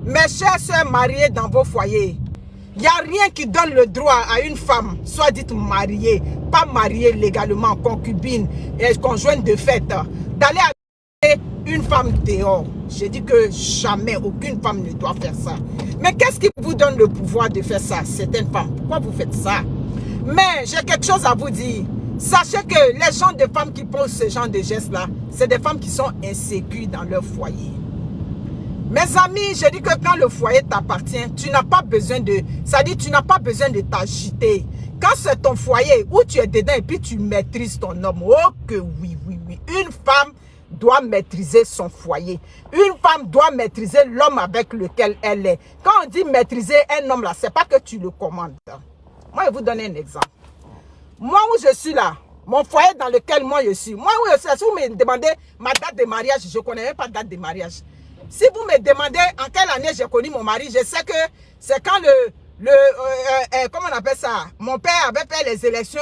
Mes chères sœurs mariées dans vos foyers, il n'y a rien qui donne le droit à une femme, soit dite mariée, pas mariée légalement, concubine et conjointe de fait, d'aller avec une femme dehors. J'ai dit que jamais, aucune femme ne doit faire ça. Mais qu'est-ce qui vous donne le pouvoir de faire ça, certaines femmes? Pourquoi vous faites ça? Mais j'ai quelque chose à vous dire. Sachez que les gens de femmes qui posent ce genre de gestes-là, c'est des femmes qui sont insécures dans leur foyer. Mes amis, je dis que quand le foyer t'appartient, tu n'as pas besoin de... Ça dit, tu n'as pas besoin de t'agiter. Quand c'est ton foyer où tu es dedans et puis tu maîtrises ton homme, oh que oui, oui, oui. Une femme doit maîtriser son foyer. Une femme doit maîtriser l'homme avec lequel elle est. Quand on dit maîtriser un homme là, c'est pas que tu le commandes. Moi, je vais vous donner un exemple. Moi où je suis là, mon foyer dans lequel moi je suis, moi où je suis, si vous me demandez ma date de mariage, je ne connais même pas de date de mariage. Si vous me demandez en quelle année j'ai connu mon mari, je sais que c'est quand comment on appelle ça? Mon père avait fait les élections,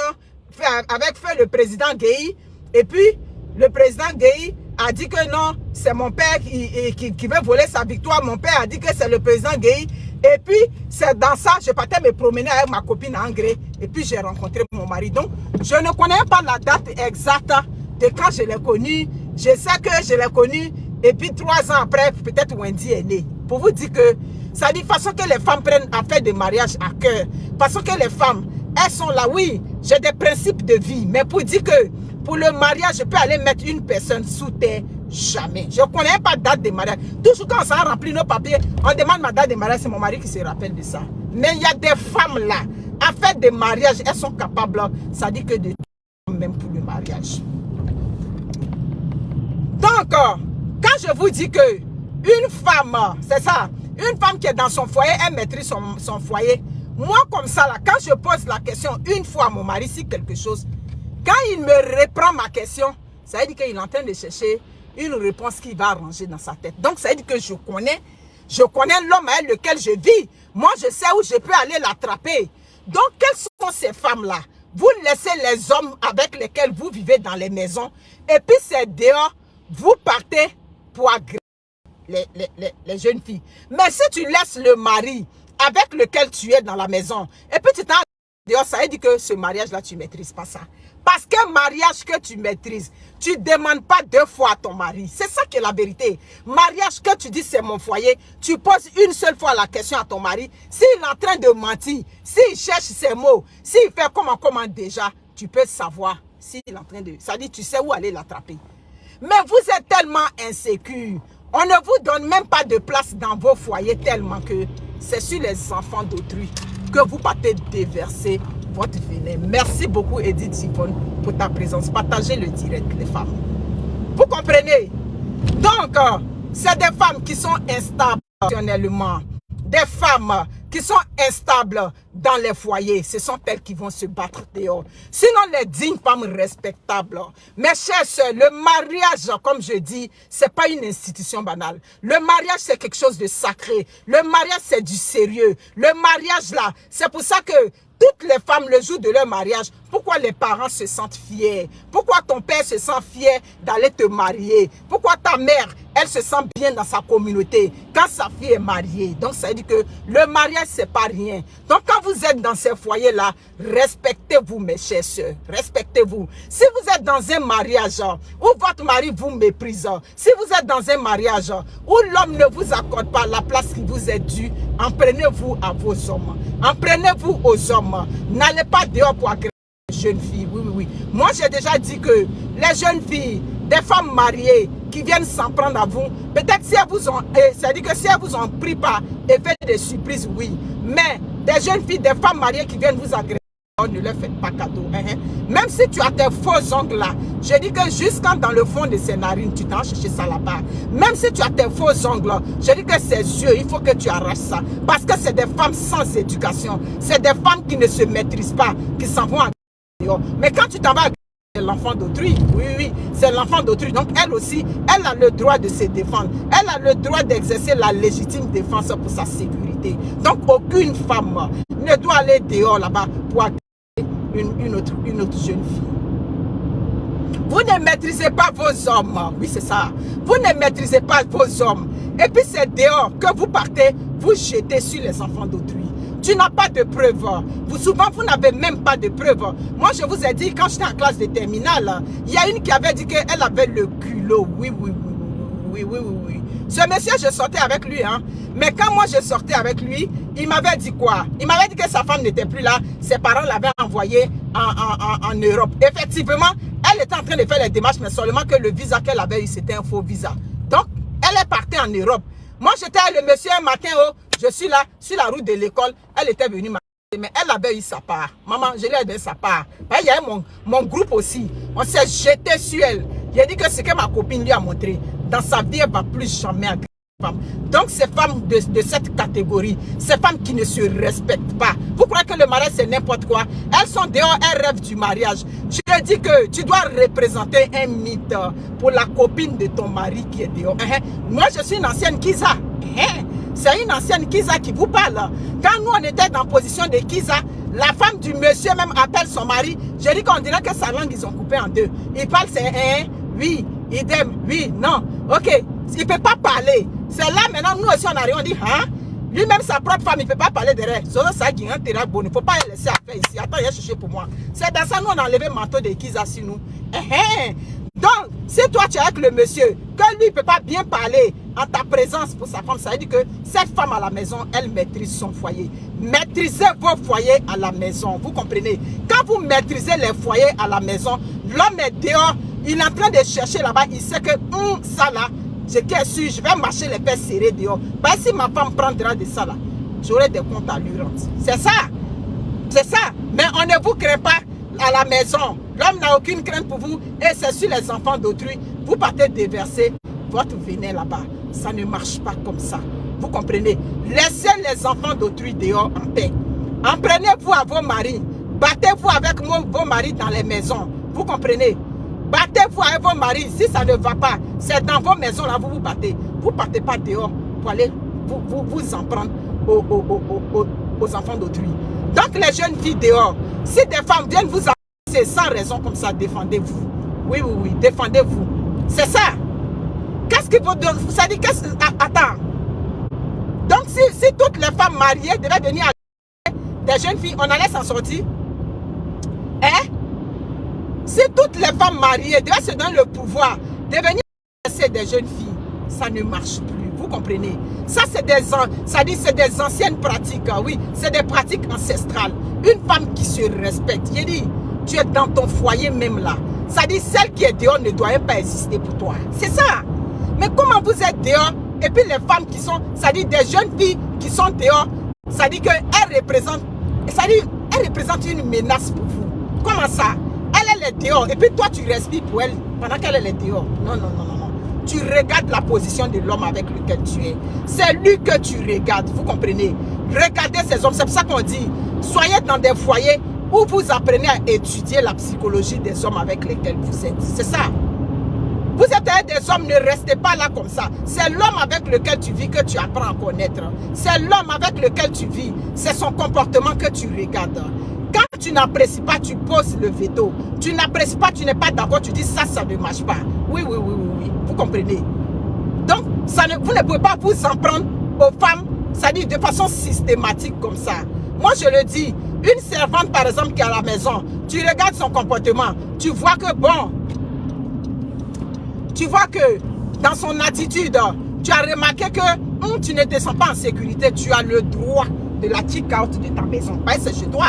avait fait le président Gueye, et puis le président Gueye a dit que non, c'est mon père qui veut voler sa victoire. Mon père a dit que c'est le président Gueye. Et puis, c'est dans ça, je partais me promener avec ma copine en Gré. Et puis, j'ai rencontré mon mari. Donc, je ne connais pas la date exacte de quand je l'ai connu. Je sais que je l'ai connu. Et puis, 3 ans après, peut-être Wendy est née. Pour vous dire que, ça dit façon que les femmes prennent affaire de mariage à cœur. Façon que les femmes, elles sont là, oui, j'ai des principes de vie. Mais pour dire que, pour le mariage, je peux aller mettre une personne sous terre. Jamais. Je ne connais pas de date de mariage. Toujours quand on s'en remplit nos papiers, on demande ma date de mariage, c'est mon mari qui se rappelle de ça. Mais il y a des femmes là, à faire des mariages, elles sont capables, ça dit que de tout, même pour le mariage. Donc, quand je vous dis que une femme, c'est ça, une femme qui est dans son foyer, elle maîtrise son foyer. Moi, comme ça, là, quand je pose la question une fois à mon mari, si quelque chose, quand il me reprend ma question, ça veut dire qu'il est en train de chercher une réponse qui va arranger dans sa tête. Donc, ça veut dire que je connais l'homme avec lequel je vis. Moi, je sais où je peux aller l'attraper. Donc, quelles sont ces femmes-là? Vous laissez les hommes avec lesquels vous vivez dans les maisons. Et puis, c'est dehors, vous partez pour agréer les jeunes filles. Mais si tu laisses le mari avec lequel tu es dans la maison, et puis tu t'en dehors, ça veut dire que ce mariage-là, tu ne maîtrises pas ça. Parce qu'un mariage que tu maîtrises, tu ne demandes pas 2 fois à ton mari. C'est ça qui est la vérité. Mariage que tu dis c'est mon foyer, tu poses une seule fois la question à ton mari. S'il est en train de mentir, s'il cherche ses mots, s'il fait comment déjà, tu peux savoir s'il est en train de... Ça dit, tu sais où aller l'attraper. Mais vous êtes tellement insécure. On ne vous donne même pas de place dans vos foyers tellement que c'est sur les enfants d'autrui que vous partez déverser votre venin. Merci beaucoup Edith Yvonne pour ta présence. Partagez le direct les femmes. Vous comprenez? Donc, c'est des femmes qui sont instables émotionnellement. Des femmes qui sont instables dans les foyers. Ce sont elles qui vont se battre dehors. Sinon, les dignes femmes respectables. Mes chers soeurs, le mariage, comme je dis, c'est pas une institution banale. Le mariage, c'est quelque chose de sacré. Le mariage, c'est du sérieux. Le mariage, là, c'est pour ça que toutes les femmes, le jour de leur mariage, pourquoi les parents se sentent fiers? Pourquoi ton père se sent fier d'aller te marier? Pourquoi ta mère, elle se sent bien dans sa communauté quand sa fille est mariée? Donc, ça veut dire que le mariage, c'est pas rien. Donc, quand vous êtes dans ces foyers-là, respectez-vous, mes chers sœurs. Respectez-vous. Si vous êtes dans un mariage où votre mari vous méprise, si vous êtes dans un mariage où l'homme ne vous accorde pas la place qui vous est due, en prenez-vous à vos hommes. En prenez-vous aux hommes. N'allez pas dehors pour agréer les jeunes filles. Oui, oui, oui. Moi, j'ai déjà dit que les jeunes filles, des femmes mariées qui viennent s'en prendre à vous, peut-être si elles vous ont, c'est-à-dire que si elles vous ont pris par effet de surprise, oui. Mais des jeunes filles, des femmes mariées qui viennent vous agresser, ne leur faites pas cadeau. Même si tu as tes faux ongles là, je dis que jusqu'en dans le fond de ses narines, tu t'en cherches ça là-bas. Même si tu as tes faux ongles, je dis que ses yeux, il faut que tu arraches ça. Parce que c'est des femmes sans éducation. C'est des femmes qui ne se maîtrisent pas, qui s'en vont à dehors. Mais quand tu t'en vas à l'enfant d'autrui, oui, oui, c'est l'enfant d'autrui. Donc elle aussi, elle a le droit de se défendre. Elle a le droit d'exercer la légitime défense pour sa sécurité. Donc aucune femme ne doit aller dehors là-bas pour une autre jeune fille. Vous ne maîtrisez pas vos hommes. Oui, c'est ça. Vous ne maîtrisez pas vos hommes. Et puis c'est dehors que vous partez, vous jetez sur les enfants d'autrui. Tu n'as pas de preuves. Souvent, vous n'avez même pas de preuves. Moi, je vous ai dit, quand j'étais en classe de terminale, il y a une qui avait dit qu'elle avait le culot. Oui, oui, oui, oui, oui, oui, oui. Ce monsieur, je sortais avec lui. Hein. Mais quand moi, je sortais avec lui, il m'avait dit quoi? Il m'avait dit que sa femme n'était plus là. Ses parents l'avaient envoyée en Europe. Effectivement, elle était en train de faire les démarches, mais seulement que le visa qu'elle avait eu, c'était un faux visa. Donc, elle est partie en Europe. Moi, j'étais avec le monsieur un matin, oh, je suis là, sur la route de l'école. Elle était venue m'aider, mais elle avait eu sa part. Maman, je lui ai donné sa part. Il y avait mon groupe aussi. On s'est jeté sur elle. J'ai dit que ce que ma copine lui a montré, dans sa vie, elle ne va plus jamais agresser une femme. Donc, ces femmes de cette catégorie, ces femmes qui ne se respectent pas, vous croyez que le mariage, c'est n'importe quoi? Elles sont dehors, elles rêvent du mariage. Je te dis que tu dois représenter un mythe pour la copine de ton mari qui est dehors. Moi, je suis une ancienne Kiza. C'est une ancienne Kiza qui vous parle. Quand nous, on était dans la position de Kiza, la femme du monsieur même appelle son mari. Je dis qu'on dirait que sa langue, ils ont coupé en deux. Il parle, c'est oui, idem, oui, non. Ok, il ne peut pas parler. C'est là maintenant, nous aussi, on arrive, on dit, hein? Lui-même, sa propre femme, il ne peut pas parler derrière. Ça, il ne faut pas laisser affaire ici. Attends, il a cherché pour moi. C'est dans ça, nous, on a enlevé le manteau de Kiza sur nous. Donc, si toi, tu es avec le monsieur, que lui, il ne peut pas bien parler en ta présence pour sa femme, ça veut dire que cette femme à la maison, elle maîtrise son foyer. Maîtrisez vos foyers à la maison, vous comprenez? Quand vous maîtrisez les foyers à la maison, l'homme est dehors, il est en train de chercher là-bas, il sait que ça là, c'est sûr, je vais marcher les pères serrés dehors. Bah, si ma femme prendra de ça là, j'aurai des comptes à lui rendre. C'est ça. C'est ça. Mais on ne vous craint pas à la maison. L'homme n'a aucune crainte pour vous et c'est sur les enfants d'autrui. Vous partez déverser votre venin là-bas. Ça ne marche pas comme ça. Vous comprenez? Laissez les enfants d'autrui dehors en paix. En prenez-vous à vos maris. Battez-vous avec vos maris dans les maisons. Vous comprenez? Battez-vous avec vos maris. Si ça ne va pas, c'est dans vos maisons là vous vous battez. Vous ne partez pas dehors pour aller vous en prendre aux enfants d'autrui. Donc les jeunes filles dehors, si des femmes viennent vous abuser sans raison comme ça, défendez-vous. Oui, oui, oui, défendez-vous. C'est ça. Qu'est-ce que vous savez, attends. Donc si toutes les femmes mariées devaient venir à des jeunes filles, on allait s'en sortir. Hein? Si toutes les femmes mariées devaient se donner le pouvoir de venir à des jeunes filles, ça ne marche plus. Vous comprenez? Ça, c'est des anciennes pratiques. Oui, c'est des pratiques ancestrales. Une femme qui se respecte. J'ai dit, tu es dans ton foyer même là. Ça dit, celle qui est dehors ne doit pas exister pour toi. C'est ça. Mais comment vous êtes dehors? Et puis les femmes qui sont, ça dit des jeunes filles qui sont dehors, ça dit qu'elles représentent, elles représentent une menace pour vous. Comment ça? Elle est dehors. Et puis toi, tu respires pour elle pendant qu'elle est dehors. Non, non, non, non, non. Tu regardes la position de l'homme avec lequel tu es. C'est lui que tu regardes. Vous comprenez? Regardez ces hommes. C'est pour ça qu'on dit, soyez dans des foyers où vous apprenez à étudier la psychologie des hommes avec lesquels vous êtes. C'est ça. Vous êtes des hommes, ne restez pas là comme ça. C'est l'homme avec lequel tu vis que tu apprends à connaître. C'est l'homme avec lequel tu vis. C'est son comportement que tu regardes. Quand tu n'apprécies pas, tu poses le veto. Tu n'apprécies pas, tu n'es pas d'accord, tu dis ça ne marche pas. Oui, oui, oui, oui, oui. Vous comprenez? Donc, vous ne pouvez pas vous en prendre aux femmes, ça dit de façon systématique comme ça. Moi, je le dis, une servante, par exemple, qui est à la maison, tu regardes son comportement, tu vois que, bon, tu vois que dans son attitude, tu as remarqué que tu ne te sens pas en sécurité, tu as le droit de la kick-out de ta maison. C'est chez toi.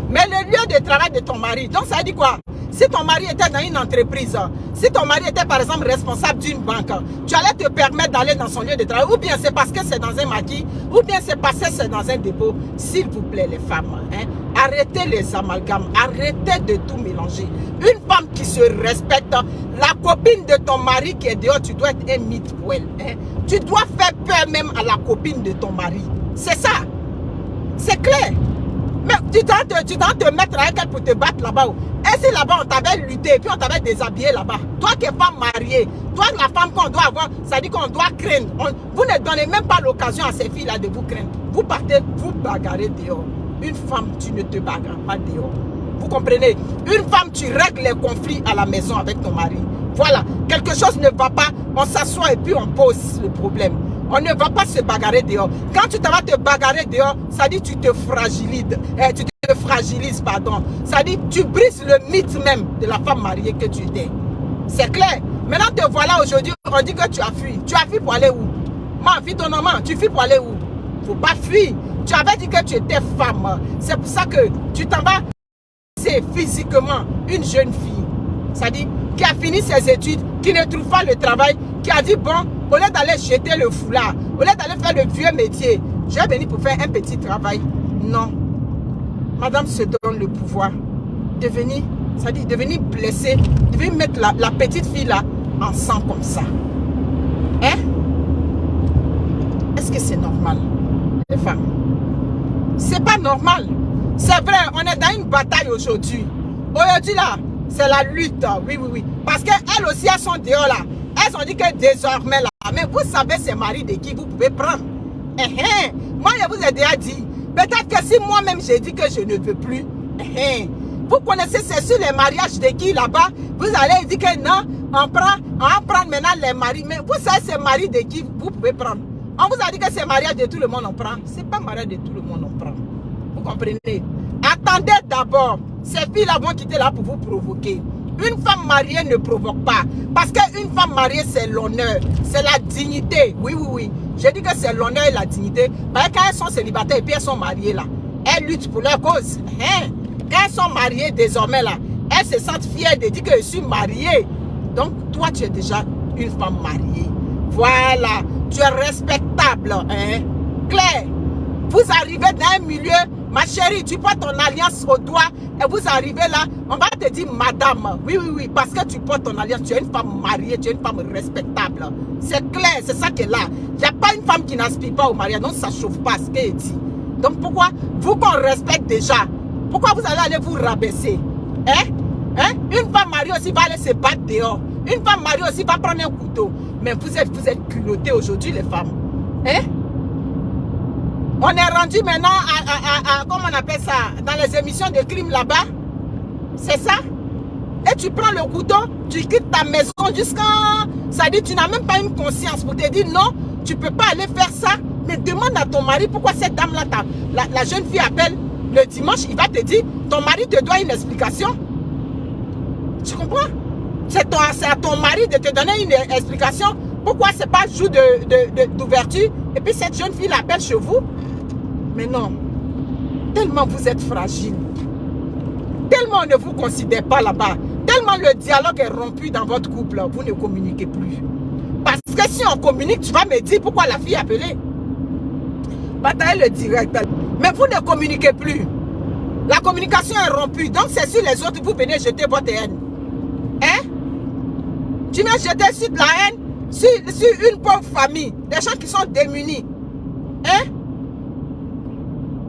Mais le lieu de travail de ton mari, donc ça dit quoi? Si ton mari était dans une entreprise, si ton mari était par exemple responsable d'une banque, tu allais te permettre d'aller dans son lieu de travail, ou bien c'est parce que c'est dans un maquis, ou bien c'est parce que c'est dans un dépôt. S'il vous plaît les femmes, hein, arrêtez les amalgames, arrêtez de tout mélanger. Une femme qui se respecte, la copine de ton mari qui est dehors, tu dois être un mythe pour elle. Hein. Tu dois faire peur même à la copine de ton mari. C'est ça. C'est clair. Mais tu dois te mettre avec elle pour te battre là-bas. Et si là-bas on t'avait lutté, puis on t'avait déshabillé là-bas. Toi qui es femme mariée, toi la femme qu'on doit avoir, ça dit qu'on doit craindre. Vous ne donnez même pas l'occasion à ces filles-là de vous craindre. Vous partez, vous bagarrez dehors. Une femme, tu ne te bagarres pas dehors. Vous comprenez? Une femme, tu règles les conflits à la maison avec ton mari. Voilà, quelque chose ne va pas, on s'assoit et puis on pose le problème. On ne va pas se bagarrer dehors. Quand tu vas te bagarrer dehors, ça dit tu te fragilises. Tu te fragilises, pardon. Ça dit tu brises le mythe même de la femme mariée que tu étais. C'est clair. Maintenant te voilà aujourd'hui, on dit que tu as fui. Tu as fui pour aller où? Ma fille, ton maman, tu fuis pour aller où? Faut pas fuir. Tu avais dit que tu étais femme. C'est pour ça que tu t'en vas. C'est physiquement une jeune fille. Ça dit qui a fini ses études, qui ne trouve pas le travail, qui a dit bon, au lieu d'aller jeter le foulard, au lieu d'aller faire le vieux métier, je vais venir pour faire un petit travail. Non. Madame se donne le pouvoir de venir, ça dit de venir blesser, de venir mettre la petite fille là en sang comme ça. Hein? Est-ce que c'est normal, les femmes? C'est pas normal. C'est vrai, on est dans une bataille aujourd'hui. Aujourd'hui là, c'est la lutte. Oui, oui, oui. Parce qu'elles aussi, elles sont dehors là. Elles ont dit que désormais là. Mais vous savez, c'est mari de qui vous pouvez prendre. Moi, je vous ai déjà dit. Peut-être que si moi-même j'ai dit que je ne veux plus. Vous connaissez, c'est sur les mariages de qui là-bas. Vous allez dire que non, on va prendre maintenant les maris. Mais vous savez, c'est mari de qui vous pouvez prendre. On vous a dit que c'est mariage de tout le monde on prend. C'est pas mariage de tout le monde on prend. Vous comprenez? Attendez d'abord. Ces filles-là vont quitter là pour vous provoquer. Une femme mariée ne provoque pas. Parce qu'une femme mariée, c'est l'honneur. C'est la dignité. Oui, oui, oui. Je dis que c'est l'honneur et la dignité. Parce que quand elles sont célibataires et puis elles sont mariées là, elles luttent pour leur cause. Quand elles sont mariées désormais là, elles se sentent fières de dire que je suis mariée. Donc, toi, tu es déjà une femme mariée. Voilà. Tu es respectable. Claire, vous arrivez dans un milieu. Ma chérie, tu portes ton alliance au doigt et vous arrivez là, on va te dire madame. Oui, oui, oui, parce que tu portes ton alliance, tu es une femme mariée, tu es une femme respectable. C'est clair, c'est ça qui est là. Il n'y a pas une femme qui n'aspire pas au mariage, donc ça ne chauffe pas ce qu'elle dit. Donc pourquoi, vous qu'on respecte déjà, pourquoi vous allez aller vous rabaisser? Une femme mariée aussi va aller se battre dehors. Une femme mariée aussi va prendre un couteau. Mais vous êtes culottées aujourd'hui les femmes. On est rendu maintenant à comment on appelle ça, dans les émissions de crime là-bas. C'est ça? Et tu prends le couteau, tu quittes ta maison jusqu'à... Ça dit, tu n'as même pas une conscience pour te dire non, tu ne peux pas aller faire ça. Mais demande à ton mari pourquoi cette dame-là, la jeune fille appelle le dimanche, il va te dire, ton mari te doit une explication. Tu comprends? C'est à ton mari de te donner une explication. Pourquoi c'est pas jour d'ouverture et puis cette jeune fille l'appelle chez vous? Mais non, tellement vous êtes fragile, tellement on ne vous considère pas là-bas, tellement le dialogue est rompu dans votre couple, vous ne communiquez plus. Parce que si on communique, tu vas me dire pourquoi la fille est appelée. Bataille le direct. Mais vous ne communiquez plus. La communication est rompue. Donc c'est sur les autres, vous venez jeter votre haine. Tu viens jeter sur de la haine sur une pauvre famille, des gens qui sont démunis.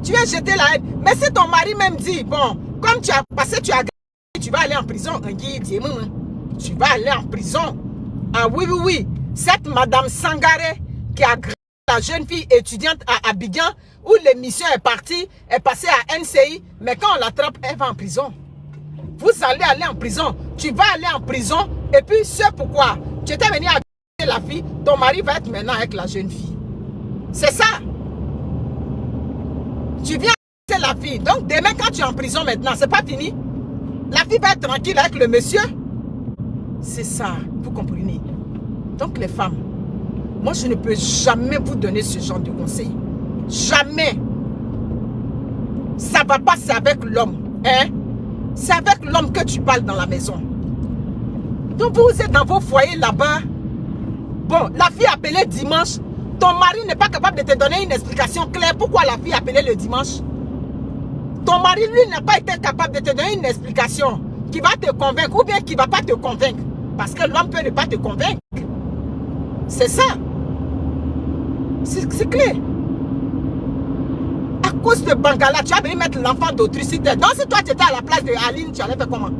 Tu viens jeter la haine. Mais si ton mari même dit, bon, comme tu as passé, tu as gagné, tu vas aller en prison. Tu vas aller en prison. Ah oui, oui, oui. Cette madame Sangaré qui a grillé la jeune fille étudiante à Abidjan, où l'émission est partie, est passée à NCI, mais quand on l'attrape, elle va en prison. Vous allez aller en prison. Tu vas aller en prison. Et puis, c'est pourquoi tu étais venu à la fille, ton mari va être maintenant avec la jeune fille. C'est ça. Tu viens avec la fille. Donc, demain, quand tu es en prison maintenant, c'est pas fini. La fille va être tranquille avec le monsieur. C'est ça. Vous comprenez? Donc, les femmes, moi, je ne peux jamais vous donner ce genre de conseil. Jamais. Ça va passer avec l'homme. C'est avec l'homme que tu parles dans la maison. Donc, vous êtes dans vos foyers là-bas. Bon, la fille appelée dimanche. Ton mari n'est pas capable de te donner une explication claire pourquoi la fille appelée le dimanche. Ton mari, lui, n'a pas été capable de te donner une explication qui va te convaincre ou bien qui ne va pas te convaincre. Parce que l'homme peut ne pas te convaincre. C'est ça. C'est clair. À cause de Bangala, tu vas venir mettre l'enfant d'autrui. Donc si toi tu étais à la place de Aline, tu allais faire comment?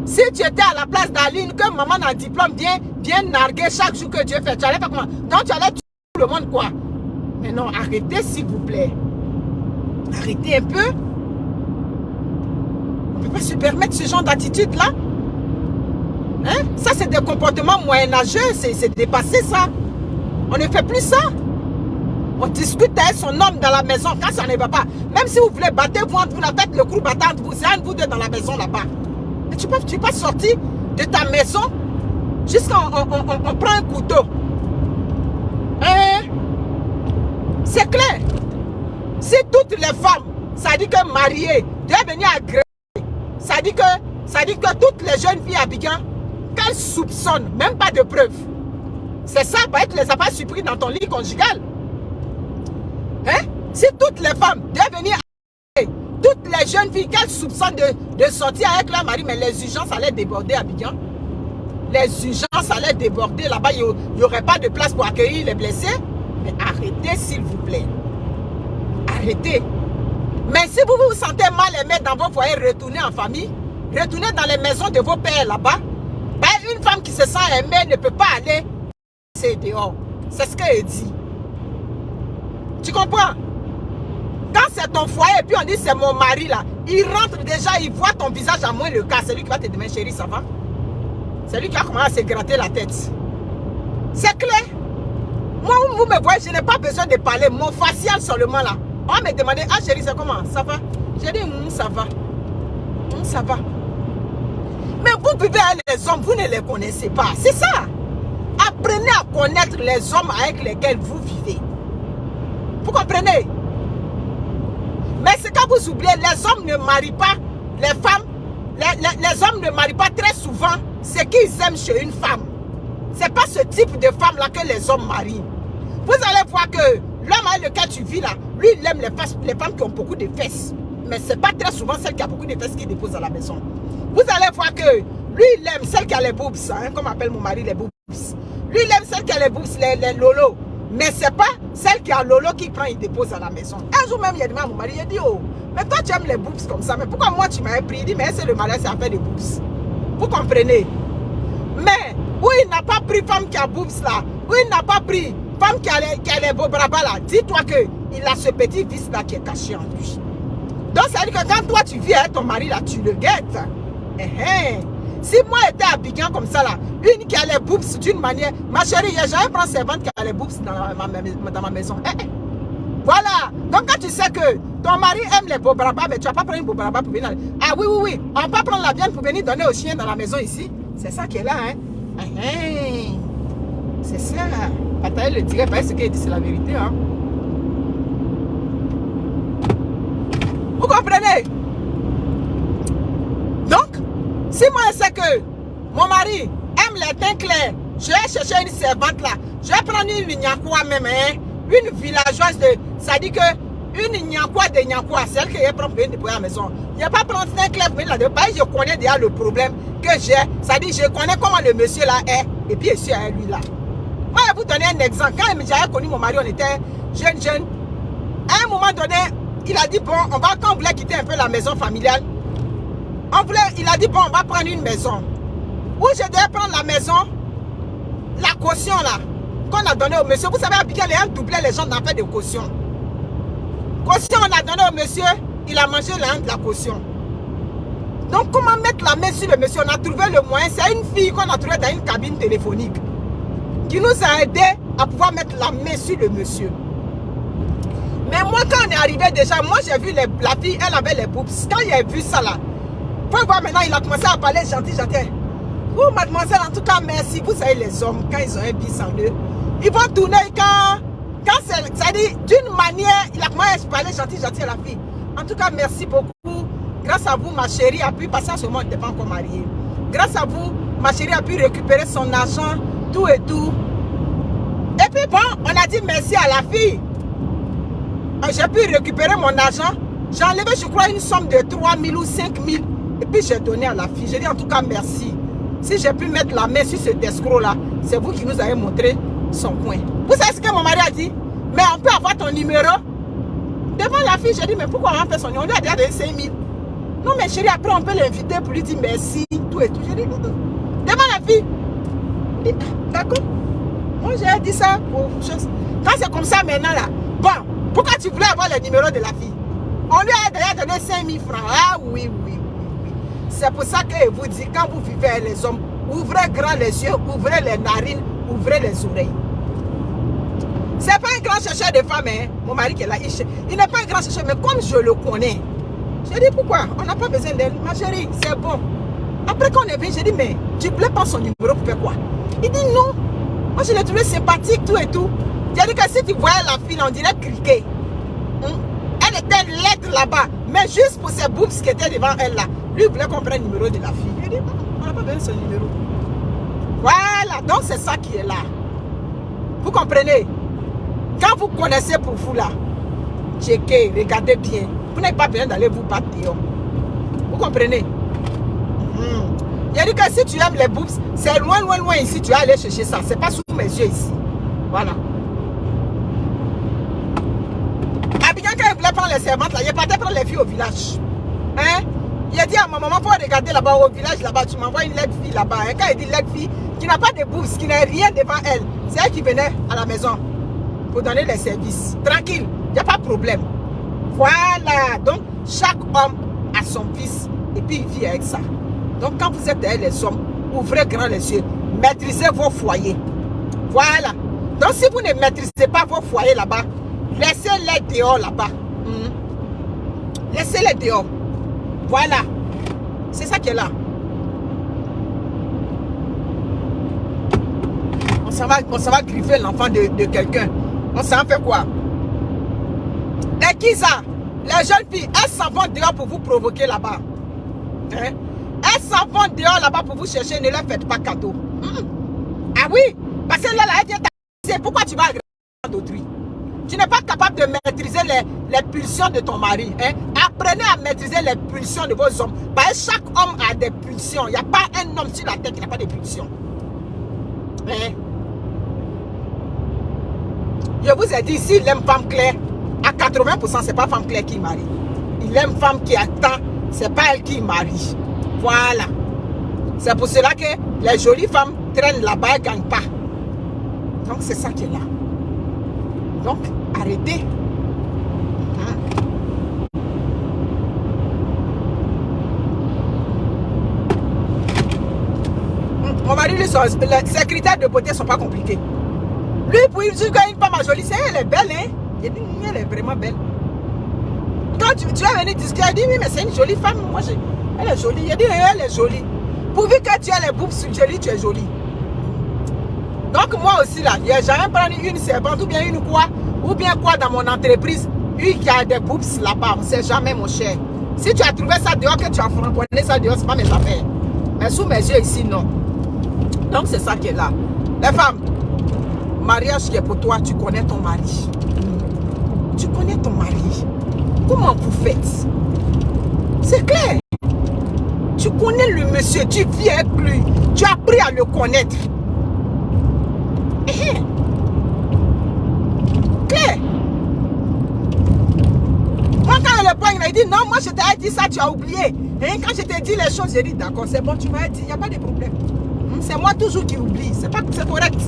Si tu étais à la place d'Aline, que maman a un diplôme bien nargué chaque jour que Dieu fait, tu allais faire comment? Donc tu allais tuer tout le monde quoi? Mais non, arrêtez s'il vous plaît. Arrêtez un peu. ne peut pas se permettre ce genre d'attitude-là. Hein? Ça, c'est des comportements moyenâgeux, c'est dépassé ça. On ne fait plus ça. On discute avec son homme dans la maison quand ça ne va pas. Même si vous voulez battre, vous la faites le crew battant, c'est un de vous deux dans la maison là-bas. Mais tu n'es pas sorti de ta maison jusqu'à on prend un couteau. Hein? C'est clair. Si toutes les femmes, ça dit que mariées, doivent venir agréer, ça dit que toutes les jeunes filles à Abidjan, qu'elles soupçonnent, même pas de preuves. C'est ça, peut-être les a pas surpris dans ton lit conjugal. Hein? Si toutes les femmes doivent venir agréer, toutes les jeunes filles qu'elles soupçonnent de sortir avec leur mari, mais les urgences allaient déborder à Abidjan. Les urgences allaient déborder là-bas, il n'y aurait pas de place pour accueillir les blessés. Mais arrêtez s'il vous plaît. Arrêtez. Mais si vous vous sentez mal aimé dans vos foyers, retournez en famille. Retournez dans les maisons de vos pères là-bas. Ben, une femme qui se sent aimée ne peut pas aller dehors. C'est ce qu'elle dit. Tu comprends? Quand c'est ton foyer et puis on dit c'est mon mari là, il rentre déjà, il voit ton visage à moins le cas. C'est lui qui va te demander chérie, ça va? C'est lui qui va commencer à se gratter la tête. C'est clair? Moi, vous me voyez, je n'ai pas besoin de parler. Mon facial seulement là. On va me demander, ah chérie, c'est comment? Ça va? J'ai dit, ça va. Ça va. Mais vous vivez avec les hommes, vous ne les connaissez pas. C'est ça. Apprenez à connaître les hommes avec lesquels vous vivez. Vous comprenez? Mais c'est quand vous oubliez, les hommes ne marient pas les femmes. Les hommes ne marient pas très souvent ce qu'ils aiment chez une femme. C'est pas ce type de femme là que les hommes marient. Vous allez voir que l'homme avec lequel tu vis là, lui il aime les femmes qui ont beaucoup de fesses. Mais c'est pas très souvent celle qui a beaucoup de fesses qui dépose à la maison. Vous allez voir que lui il aime celle qui a les boobs, hein, comme appelle mon mari les boobs. Lui il aime celle qui a les boobs, les lolos. Mais c'est pas celle qui a lolo qui prend et dépose à la maison. Un jour même il a demandé à mon mari, il a dit oh, mais toi tu aimes les boobs comme ça, mais pourquoi moi tu m'avais pris? Il dit mais c'est le mariage, c'est à faire des boobs. Vous comprenez? Mais où il n'a pas pris femme qui a boobs là, où il n'a pas pris femme qui a les beaux bras là, dis-toi qu'il a ce petit vice là qui est caché en lui. Donc ça veut dire que quand toi tu vis avec ton mari là, tu le guettes. Si moi j'étais à Abidjan comme ça là, une qui a les boobs d'une manière, ma chérie, j'ai jamais pris servante qui a les boobs dans ma maison. Voilà. Donc quand tu sais que ton mari aime les beaux bras, mais tu vas pas prendre une beau bras pour venir. Ah oui. On va pas prendre la viande pour venir donner aux chiens dans la maison ici. C'est ça qui est là, hein. C'est ça. Bataille le dirait, pas ce qu'il dit, c'est la vérité, hein. Vous comprenez? Donc, si moi je sais que mon mari aime les teints clairs, je vais chercher une servante là, je vais prendre une Nyakwa même, hein, une villageoise de, ça dit que une Nyakwa de Nyakwa, celle que je prends pour venir déployer à la maison. Il n'y a pas prendre teint clair pour venir là-dedans, je connais déjà le problème que j'ai, ça dit je connais comment le monsieur là est, et puis je suis avec lui là. Moi je vais vous donner un exemple, quand j'avais connu mon mari, on était jeunes, à un moment donné, il a dit bon, quand on voulait quitter un peu la maison familiale, il a dit bon, on va prendre une maison. Où je devais prendre la maison, la caution là, qu'on a donné au monsieur. Vous savez, à Abidjan, les gens doublaient les gens dans fait de caution. Caution, on a donné au monsieur, il a mangé la caution. Donc, comment mettre la main sur le monsieur? On a trouvé le moyen. C'est une fille qu'on a trouvée dans une cabine téléphonique qui nous a aidé à pouvoir mettre la main sur le monsieur. Mais moi, quand on est arrivé déjà, moi j'ai vu la fille, elle avait les boobs. Quand il a vu ça là, faut voir maintenant, il a commencé à parler gentil. Oh mademoiselle, en tout cas, merci. Vous savez, les hommes, quand ils ont un bis en eux, ils vont tourner quand ça dit d'une manière, il a commencé à parler gentil à la fille. En tout cas, merci beaucoup. Grâce à vous, ma chérie a pu passer à ce moment, elle n'était pas encore mariée. Grâce à vous, ma chérie a pu récupérer son argent, tout et tout. Et puis bon, on a dit merci à la fille. J'ai pu récupérer mon argent. J'ai enlevé, je crois, une somme de 3 000 ou 5 000. Et puis j'ai donné à la fille. J'ai dit en tout cas merci. Si j'ai pu mettre la main sur ce escroc là, c'est vous qui nous avez montré son coin. Vous savez ce que mon mari a dit? Mais on peut avoir ton numéro? Devant la fille, j'ai dit mais pourquoi on a fait son numéro? On lui a déjà donné 5 000. Non mais chérie, après on peut l'inviter pour lui dire merci, tout et tout. J'ai dit devant la fille. D'accord. Moi j'ai dit ça pour chose. Quand c'est comme ça maintenant là, bon, pourquoi tu voulais avoir le numéro de la fille? On lui a déjà donné 5 000 francs. Ah oui. C'est pour ça que je vous dis, quand vous vivez avec les hommes, ouvrez grand les yeux, ouvrez les narines, ouvrez les oreilles. C'est pas un grand chercheur de femmes, hein. Mon mari qui est là, il n'est pas un grand chercheur, mais comme je le connais, j'ai dit pourquoi? On n'a pas besoin d'elle. Ma chérie, c'est bon. Après qu'on est venu, j'ai dit, mais tu ne voulais pas son numéro pour faire quoi? Il dit non. Moi, je l'ai trouvé sympathique, tout et tout. J'ai dit que si tu voyais la fille, on dirait criquet. Elle était laide là-bas, mais juste pour ses boobs qui étaient devant elle là. Lui, il voulait qu'on prenne le numéro de la fille. J'ai dit, on n'a pas besoin de son numéro. Voilà, donc c'est ça qui est là. Vous comprenez? Quand vous connaissez pour vous là, checkez, regardez bien. Vous n'avez pas besoin d'aller vous battre dehors. Vous comprenez? Il a dit que si tu aimes les boobs, c'est loin, loin, loin ici, tu vas aller chercher ça. C'est pas sous mes yeux ici. Voilà. Abidjan, quand il voulait prendre les servantes là, il partait prendre les filles au village. Hein? Il a dit à ma maman, faut regarder là-bas au village là-bas, tu m'envoies une laide fille là-bas. Hein? Quand il dit laide fille, qui n'a pas de boobs, qui n'a rien devant elle, c'est elle qui venait à la maison pour donner les services. Tranquille, il n'y a pas de problème. Voilà. Donc, chaque homme a son fils et puis il vit avec ça. Donc, quand vous êtes derrière les hommes, ouvrez grand les yeux, maîtrisez vos foyers. Voilà. Donc, si vous ne maîtrisez pas vos foyers là-bas, laissez-les dehors là-bas. Laissez-les dehors. Voilà. C'est ça qui est là. On s'en va griffer l'enfant de quelqu'un. On s'en fait quoi? Les qui ça? Les jeunes filles, elles s'en vont dehors pour vous provoquer là-bas. Hein? Elles s'en vont dehors là-bas pour vous chercher, ne leur faites pas cadeau. Ah oui, parce que là, elle vient t'agresser. Pourquoi tu vas agresser d'autrui? Tu n'es pas capable de maîtriser les pulsions de ton mari. Hein? Apprenez à maîtriser les pulsions de vos hommes. Parce que chaque homme a des pulsions. Il n'y a pas un homme sur la terre qui n'a pas de pulsions. Hein? Je vous ai dit, s'il aime femme claire, à 80%, ce n'est pas femme claire qui marie. Il aime femme qui attend, ce n'est pas elle qui marie. Voilà. C'est pour cela que les jolies femmes traînent là-bas et ne gagnent pas. Donc, c'est ça qui est là. Donc, arrêtez. Mon mari, lui, ses critères de beauté ne sont pas compliqués. Lui, pour dire qu'une femme jolie, c'est elle est belle, hein? Il dit, elle est vraiment belle. Quand tu vas venir discuter, il dit, oui, mais c'est une jolie femme. Moi, elle est jolie. Il dit, elle est jolie. Pourvu que tu as les boobs jolies, tu es jolie. Donc, moi aussi, là, je n'ai jamais pris une servante ou bien une quoi, ou bien quoi dans mon entreprise, lui qui a des boobs là-bas. On ne sait jamais, mon cher. Si tu as trouvé ça dehors, que tu as framponné ça dehors, ce n'est pas mes affaires. Mais sous mes yeux ici, non. Donc, c'est ça qui est là. Les femmes, mariage qui est pour toi, tu connais ton mari. Tu connais ton mari. Comment vous faites? C'est clair. Tu connais le monsieur, tu vis avec lui. Tu as appris à le connaître. Clair. Moi, quand le point, il m'a dit non, moi je t'ai dit ça, tu as oublié. Et quand je t'ai dit les choses, j'ai dit d'accord, c'est bon, tu m'as dit, il n'y a pas de problème. C'est moi toujours qui oublie. C'est correct.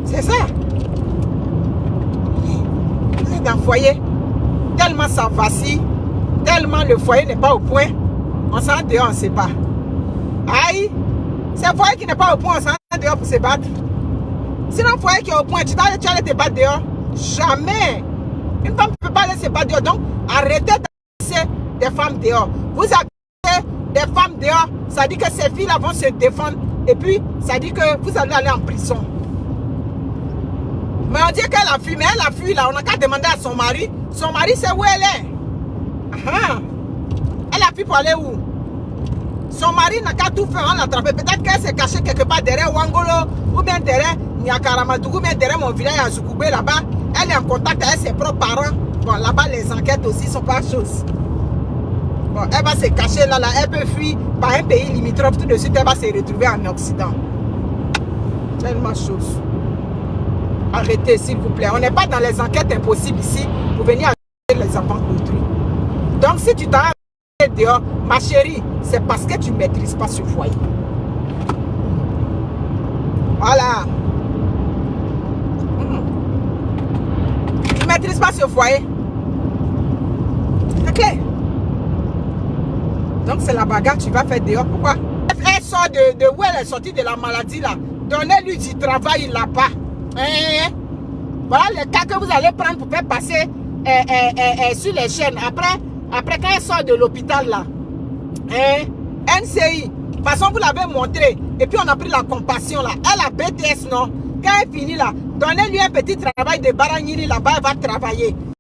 C'est ça. Vous êtes dans le foyer. Tellement ça vacille. Tellement le foyer n'est pas au point. On s'en dehors, on ne sait pas. Aïe. C'est un foyer qui n'est pas au point, on s'en dehors pour se battre. Sinon, un foyer qui est au point, tu vas aller te battre dehors. Jamais. Une femme ne peut pas aller se battre dehors. Donc, arrêtez d'agresser des femmes dehors. Vous agressez des femmes dehors, ça dit que ces filles-là vont se défendre. Et puis, ça dit que vous allez aller en prison. Mais on dit qu'elle a fui, mais elle a fui là. On n'a qu'à demander à son mari. Son mari, c'est où elle est. Elle a fui pour aller où? Son mari n'a qu'à tout faire, on l'a attrapé. Peut-être qu'elle s'est cachée quelque part derrière Wangolo, ou bien derrière Nyakaramadou, ou bien derrière mon village à Zoukoubé là-bas. Elle est en contact avec ses propres parents. Bon, là-bas, les enquêtes aussi sont pas choses. Bon, elle va se cacher là, elle peut fuir par un pays limitrophe, tout de suite, elle va se retrouver en Occident. Tellement chose. Arrêtez, s'il vous plaît. On n'est pas dans les enquêtes impossibles ici pour venir arrêter les enfants d'autrui. Donc, si tu t'as dehors, ma chérie, c'est parce que tu ne maîtrises pas ce foyer. Voilà. Tu ne maîtrises pas ce foyer. C'est clair. Donc c'est la bagarre que tu vas faire dehors. Pourquoi? Elle sort de où elle est sortie de la maladie là. Donnez-lui du travail là-bas. Voilà les cas que vous allez prendre pour faire passer sur les chaînes. Après quand elle sort de l'hôpital là. NCI. De toute façon, vous l'avez montré. Et puis on a pris la compassion là. Elle a BTS, non? Quand elle finit là, donnez-lui un petit travail de Baragnini là-bas, elle va travailler.